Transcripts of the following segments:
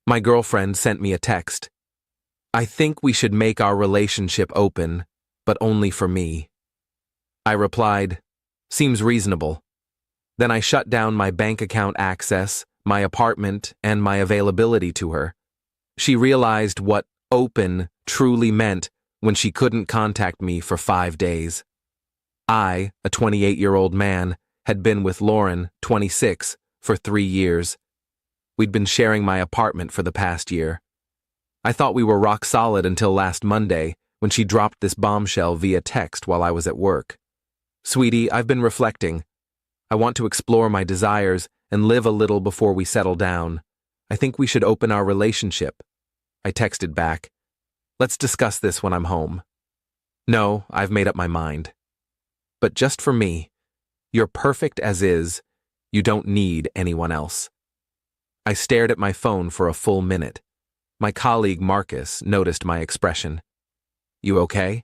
My girlfriend sent me a text. I think we should make our relationship open, but only for me. I replied, seems reasonable. Then I shut down my bank account access, my apartment, and my availability to her. She realized what open truly meant when she couldn't contact me for 5 days. I, a 28-year-old man, had been with Lauren, 26, for 3 years. We'd been sharing my apartment for the past year. I thought we were rock solid until last Monday, when she dropped this bombshell via text while I was at work. Sweetie, I've been reflecting. I want to explore my desires and live a little before we settle down. I think we should open our relationship. I texted back. Let's discuss this when I'm home. No, I've made up my mind. But just for me, you're perfect as is. You don't need anyone else. I stared at my phone for a full minute. My colleague Marcus noticed my expression. You okay?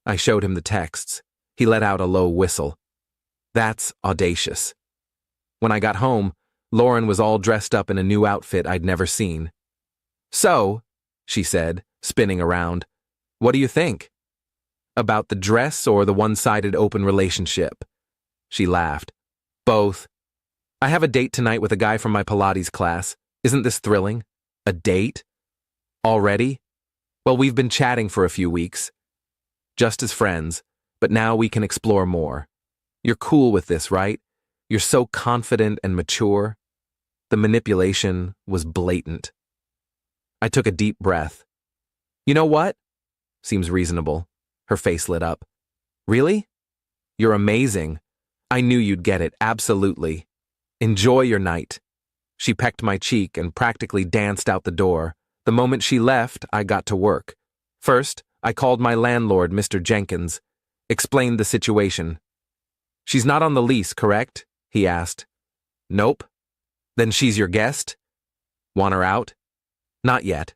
I showed him the texts. He let out a low whistle. That's audacious. When I got home, Lauren was all dressed up in a new outfit I'd never seen. So, she said, spinning around, what do you think? About the dress or the one-sided open relationship? She laughed. Both. I have a date tonight with a guy from my Pilates class. Isn't this thrilling? A date? Already? Well, we've been chatting for a few weeks. Just as friends, but now we can explore more. You're cool with this, right? You're so confident and mature. The manipulation was blatant. I took a deep breath. You know what? Seems reasonable. Her face lit up. Really? You're amazing. I knew you'd get it, absolutely. Enjoy your night. She pecked my cheek and practically danced out the door. The moment she left, I got to work. First, I called my landlord, Mr. Jenkins, explained the situation. She's not on the lease, correct? He asked. Nope. Then she's your guest? Want her out? Not yet.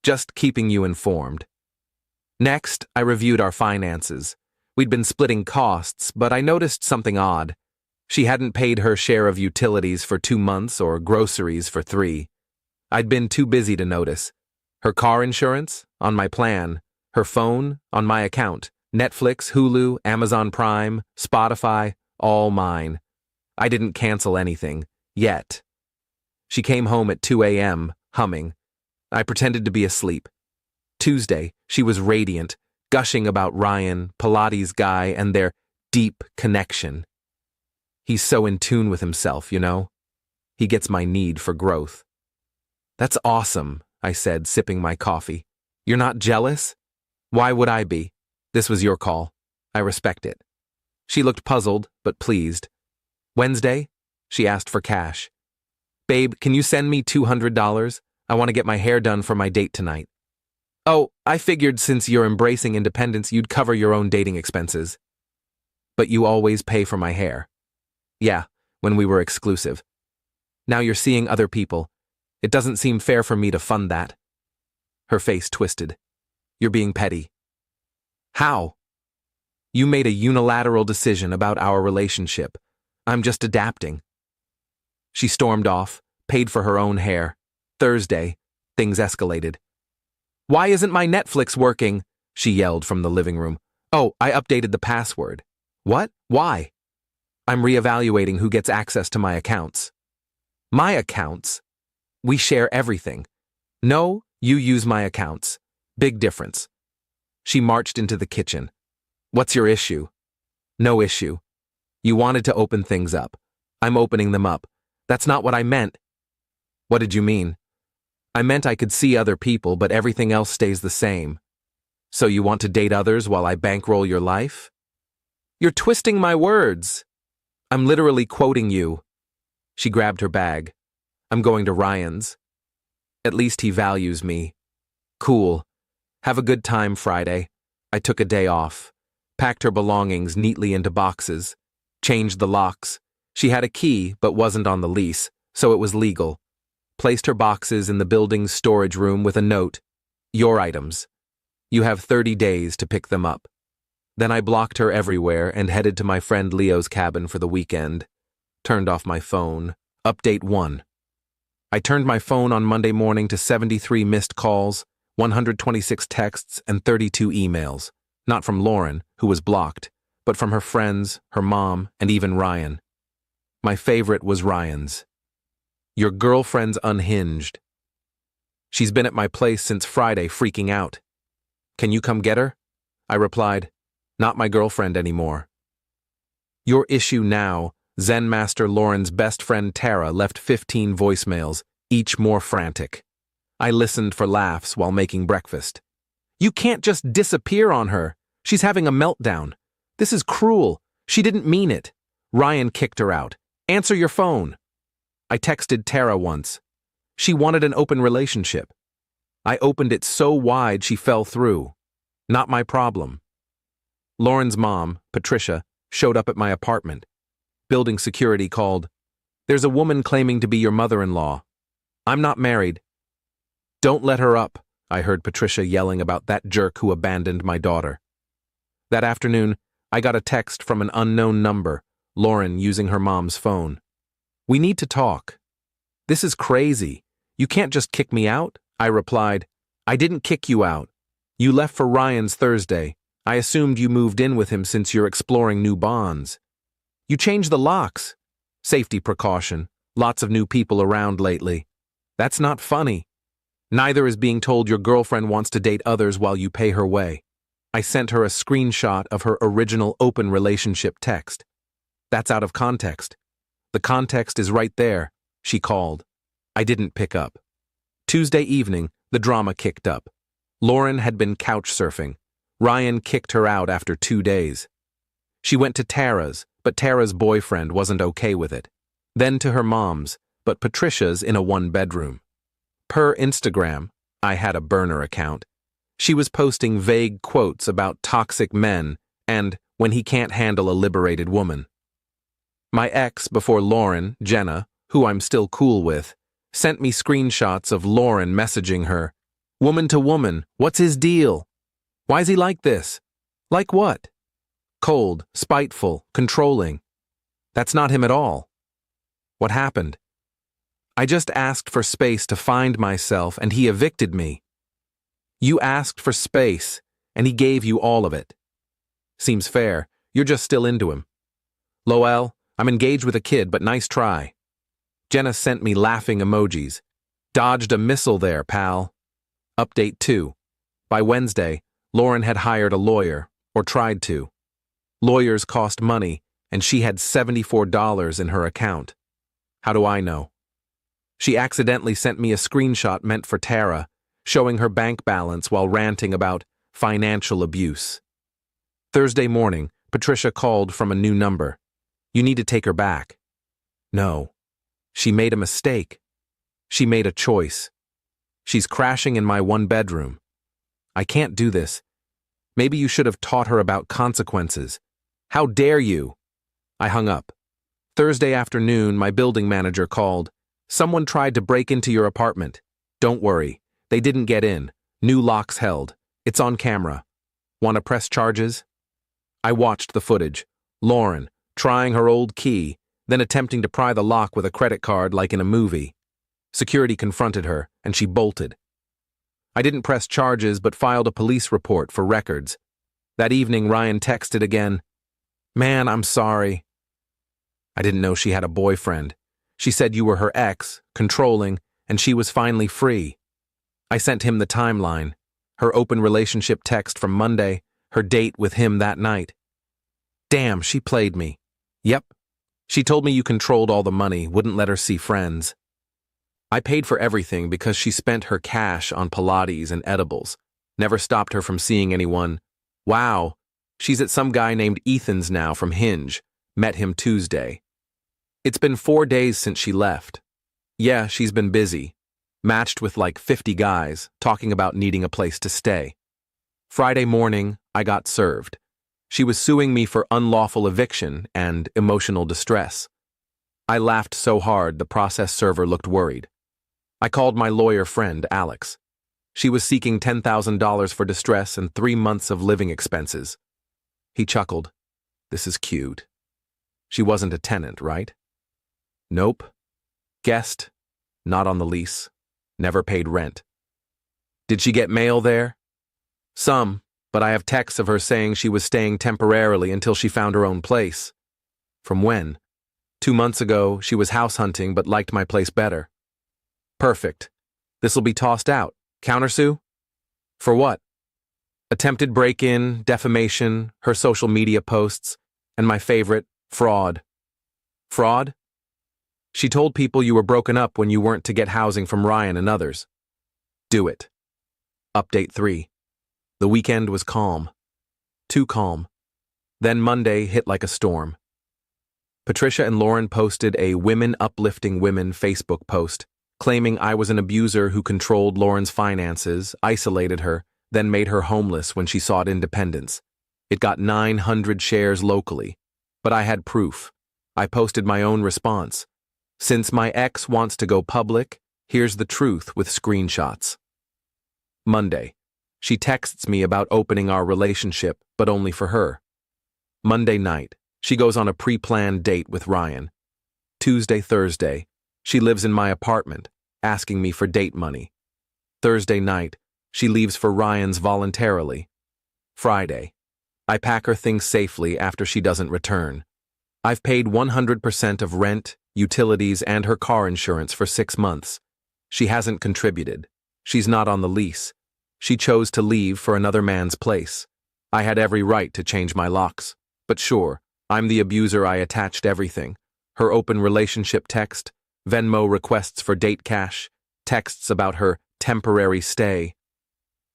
Just keeping you informed. Next, I reviewed our finances. We'd been splitting costs, but I noticed something odd. She hadn't paid her share of utilities for 2 months or groceries for 3. I'd been too busy to notice. Her car insurance, on my plan. Her phone, on my account. Netflix, Hulu, Amazon Prime, Spotify, all mine. I didn't cancel anything. Yet. She came home at 2 a.m., humming. I pretended to be asleep. Tuesday, she was radiant, gushing about Ryan, Pilates guy, and their deep connection. He's so in tune with himself, you know? He gets my need for growth. That's awesome, I said, sipping my coffee. You're not jealous? Why would I be? This was your call. I respect it. She looked puzzled, but pleased. Wednesday? She asked for cash. Babe, can you send me $200? I want to get my hair done for my date tonight. Oh, I figured since you're embracing independence, you'd cover your own dating expenses. But you always pay for my hair. Yeah, when we were exclusive. Now you're seeing other people. It doesn't seem fair for me to fund that. Her face twisted. You're being petty. How? You made a unilateral decision about our relationship. I'm just adapting. She stormed off, paid for her own hair. Thursday, things escalated. Why isn't my Netflix working? She yelled from the living room. Oh, I updated the password. What? Why? I'm reevaluating who gets access to my accounts. My accounts? We share everything. No, you use my accounts. Big difference. She marched into the kitchen. What's your issue? No issue. You wanted to open things up. I'm opening them up. That's not what I meant. What did you mean? I meant I could see other people, but everything else stays the same. So you want to date others while I bankroll your life? You're twisting my words. I'm literally quoting you. She grabbed her bag. I'm going to Ryan's. At least he values me. Cool. Have a good time Friday. I took a day off. Packed her belongings neatly into boxes. Changed the locks. She had a key, but wasn't on the lease, so it was legal. Placed her boxes in the building's storage room with a note. Your items. You have 30 days to pick them up. Then I blocked her everywhere and headed to my friend Leo's cabin for the weekend. Turned off my phone. Update 1. I turned my phone on Monday morning to 73 missed calls, 126 texts, and 32 emails. Not from Lauren, who was blocked, but from her friends, her mom, and even Ryan. My favorite was Ryan's. Your girlfriend's unhinged. She's been at my place since Friday freaking out. Can you come get her? I replied, not my girlfriend anymore. Your issue now, Zen Master Lauren's best friend Tara left 15 voicemails, each more frantic. I listened for laughs while making breakfast. You can't just disappear on her. She's having a meltdown. This is cruel. She didn't mean it. Ryan kicked her out. Answer your phone. I texted Tara once. She wanted an open relationship. I opened it so wide she fell through. Not my problem. Lauren's mom, Patricia, showed up at my apartment. Building security called. There's a woman claiming to be your mother-in-law. I'm not married. Don't let her up, I heard Patricia yelling about that jerk who abandoned my daughter. That afternoon, I got a text from an unknown number, Lauren using her mom's phone. We need to talk. This is crazy. You can't just kick me out, I replied. I didn't kick you out. You left for Ryan's Thursday. I assumed you moved in with him since you're exploring new bonds. You changed the locks. Safety precaution. Lots of new people around lately. That's not funny. Neither is being told your girlfriend wants to date others while you pay her way. I sent her a screenshot of her original open relationship text. That's out of context. The context is right there, she called. I didn't pick up. Tuesday evening, the drama kicked up. Lauren had been couch surfing. Ryan kicked her out after 2 days. She went to Tara's, but Tara's boyfriend wasn't okay with it. Then to her mom's, but Patricia's in a one-bedroom. Per Instagram, I had a burner account. She was posting vague quotes about toxic men and when he can't handle a liberated woman. My ex before Lauren, Jenna, who I'm still cool with, sent me screenshots of Lauren messaging her. Woman to woman, what's his deal? Why's he like this? Like what? Cold, spiteful, controlling. That's not him at all. What happened? I just asked for space to find myself and he evicted me. You asked for space and he gave you all of it. Seems fair, you're just still into him. Lowell, I'm engaged with a kid, but nice try. Jenna sent me laughing emojis. Dodged a missile there, pal. Update 2. By Wednesday, Lauren had hired a lawyer, or tried to. Lawyers cost money, and she had $74 in her account. How do I know? She accidentally sent me a screenshot meant for Tara, showing her bank balance while ranting about financial abuse. Thursday morning, Patricia called from a new number. You need to take her back. No. She made a mistake. She made a choice. She's crashing in my one-bedroom. I can't do this. Maybe you should have taught her about consequences. How dare you? I hung up. Thursday afternoon, my building manager called. Someone tried to break into your apartment. Don't worry. They didn't get in. New locks held. It's on camera. Want to press charges? I watched the footage. Lauren, trying her old key, then attempting to pry the lock with a credit card like in a movie. Security confronted her, and she bolted. I didn't press charges but filed a police report for records. That evening, Ryan texted again. Man, I'm sorry. I didn't know she had a boyfriend. She said you were her ex, controlling, and she was finally free. I sent him the timeline, her open relationship text from Monday, her date with him that night. Damn, she played me. Yep. She told me you controlled all the money, wouldn't let her see friends. I paid for everything because she spent her cash on Pilates and edibles. Never stopped her from seeing anyone. Wow, she's at some guy named Ethan's now from Hinge. Met him Tuesday. It's been 4 days since she left. Yeah, she's been busy. Matched with like 50 guys, talking about needing a place to stay. Friday morning, I got served. She was suing me for unlawful eviction and emotional distress. I laughed so hard the process server looked worried. I called my lawyer friend, Alex. She was seeking $10,000 for distress and 3 months of living expenses. He chuckled. This is cute. She wasn't a tenant, right? Nope. Guest? not on the lease. Never paid rent. Did she get mail there? Some, but I have texts of her saying she was staying temporarily until she found her own place. From when? 2 months ago, she was house hunting but liked my place better. Perfect. This'll be tossed out. Countersue? For what? Attempted break-in, defamation, her social media posts, and my favorite, fraud. Fraud? She told people you were broken up when you weren't to get housing from Ryan and others. Do it. Update 3. The weekend was calm. Too calm. Then Monday hit like a storm. Patricia and Lauren posted a Women Uplifting Women Facebook post, claiming I was an abuser who controlled Lauren's finances, isolated her, then made her homeless when she sought independence. It got 900 shares locally, but I had proof. I posted my own response. Since my ex wants to go public, here's the truth with screenshots. Monday. She texts me about opening our relationship, but only for her. Monday night. She goes on a pre-planned date with Ryan. Tuesday, Thursday. She lives in my apartment, asking me for date money. Thursday night. She leaves for Ryan's voluntarily. Friday. I pack her things safely after she doesn't return. I've paid 100% of rent, utilities, and her car insurance for 6 months. She hasn't contributed. She's not on the lease. She chose to leave for another man's place. I had every right to change my locks. But sure, I'm the abuser. I attached everything. Her open relationship text, Venmo requests for date cash, texts about her temporary stay.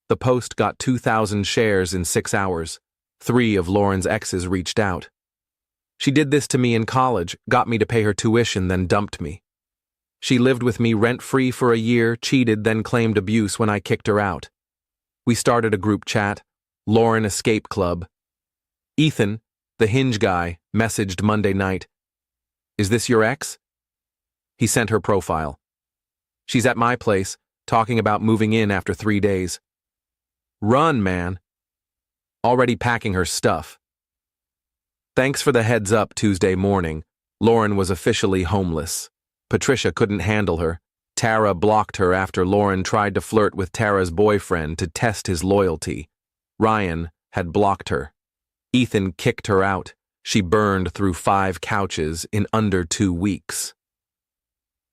The post got 2,000 shares in 6 hours. 3 of Lauren's exes reached out. She did this to me in college, got me to pay her tuition, then dumped me. She lived with me rent-free for a year, cheated, then claimed abuse when I kicked her out. We started a group chat, Lauren Escape Club. Ethan, the Hinge guy, messaged Monday night. Is this your ex? He sent her profile. She's at my place, talking about moving in after 3 days. Run, man. Already packing her stuff. Thanks for the heads up. Tuesday morning, Lauren was officially homeless. Patricia couldn't handle her. Tara blocked her after Lauren tried to flirt with Tara's boyfriend to test his loyalty. Ryan had blocked her. Ethan kicked her out. She burned through 5 couches in under 2 weeks.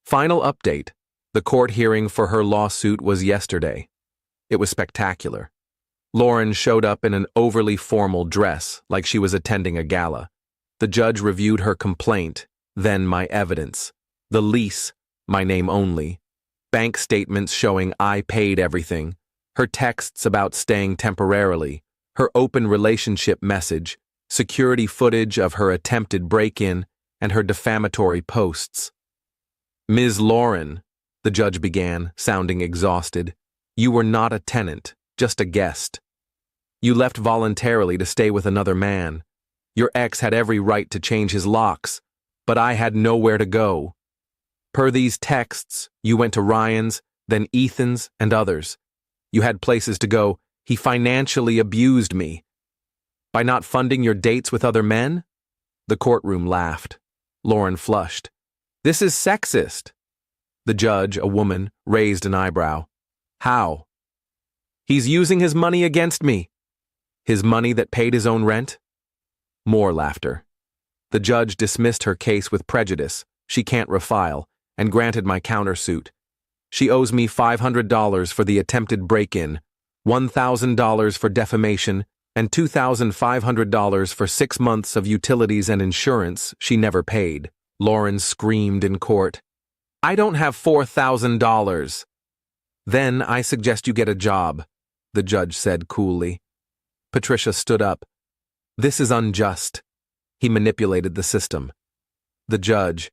Final update. The court hearing for her lawsuit was yesterday. It was spectacular. Lauren showed up in an overly formal dress, like she was attending a gala. The judge reviewed her complaint, then my evidence. The lease, my name only. Bank statements showing I paid everything. Her texts about staying temporarily. Her open relationship message, security footage of her attempted break-in, and her defamatory posts. Ms. Lauren, the judge began, sounding exhausted, you were not a tenant, just a guest. You left voluntarily to stay with another man. Your ex had every right to change his locks, but I had nowhere to go. Per these texts, you went to Ryan's, then Ethan's, and others. You had places to go. He financially abused me. By not funding your dates with other men? The courtroom laughed. Lauren flushed. This is sexist. The judge, a woman, raised an eyebrow. How? He's using his money against me. His money that paid his own rent? More laughter. The judge dismissed her case with prejudice. She can't refile, and granted my countersuit. She owes me $500 for the attempted break-in, $1,000 for defamation, and $2,500 for 6 months of utilities and insurance she never paid. Lauren screamed in court. I don't have $4,000. Then I suggest you get a job, the judge said coolly. Patricia stood up. This is unjust. He manipulated the system. The judge.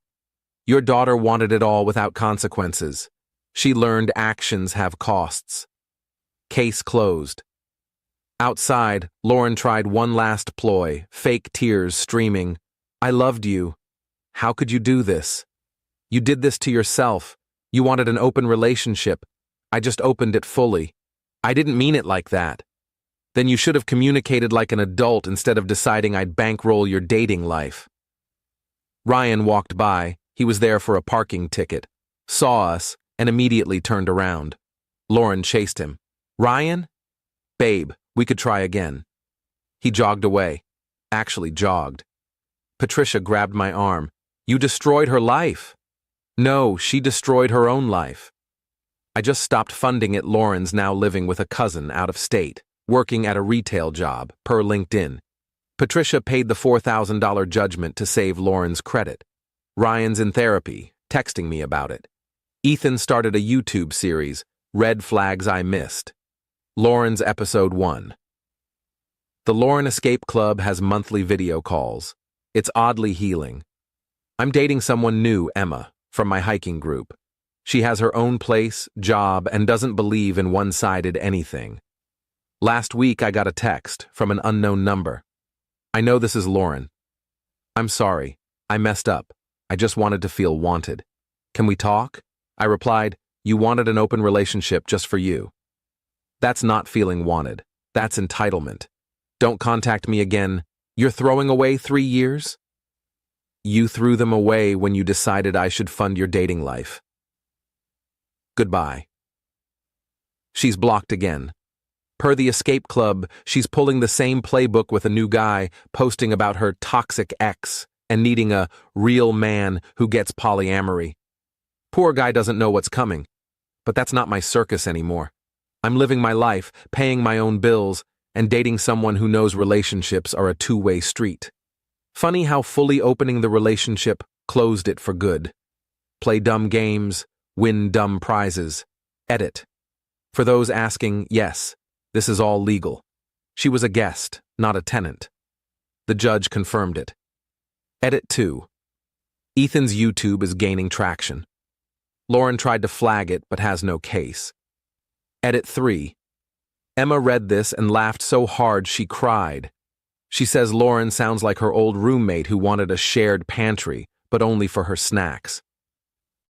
Your daughter wanted it all without consequences. She learned actions have costs. Case closed. Outside, Lauren tried one last ploy, fake tears streaming. I loved you. How could you do this? You did this to yourself. You wanted an open relationship. I just opened it fully. I didn't mean it like that. Then you should have communicated like an adult instead of deciding I'd bankroll your dating life. Ryan walked by. He was there for a parking ticket. saw us, and immediately turned around. Lauren chased him. Ryan? Babe, we could try again. He jogged away. Actually jogged. Patricia grabbed my arm. You destroyed her life. No, she destroyed her own life. I just stopped funding it. Lauren's now living with a cousin out of state, working at a retail job, per LinkedIn. Patricia paid the $4,000 judgment to save Lauren's credit. Ryan's in therapy, texting me about it. Ethan started a YouTube series, Red Flags I Missed. Lauren's episode 1. The Lauren Escape Club has monthly video calls. It's oddly healing. I'm dating someone new, Emma, from my hiking group. She has her own place, job, and doesn't believe in one-sided anything. Last week I got a text from an unknown number. I know this is Lauren. I'm sorry. I messed up. I just wanted to feel wanted. Can we talk? I replied, you wanted an open relationship just for you. That's not feeling wanted. That's entitlement. Don't contact me again. You're throwing away 3 years? You threw them away when you decided I should fund your dating life. Goodbye. She's blocked again. Per the Escape Club, she's pulling the same playbook with a new guy, posting about her toxic ex and needing a real man who gets polyamory. Poor guy doesn't know what's coming. But that's not my circus anymore. I'm living my life, paying my own bills, and dating someone who knows relationships are a two-way street. Funny how fully opening the relationship closed it for good. Play dumb games, win dumb prizes. Edit. For those asking, yes, this is all legal. She was a guest, not a tenant. The judge confirmed it. Edit 2. Ethan's YouTube is gaining traction. Lauren tried to flag it but has no case. Edit 3. Emma read this and laughed so hard she cried. She says Lauren sounds like her old roommate who wanted a shared pantry, but only for her snacks.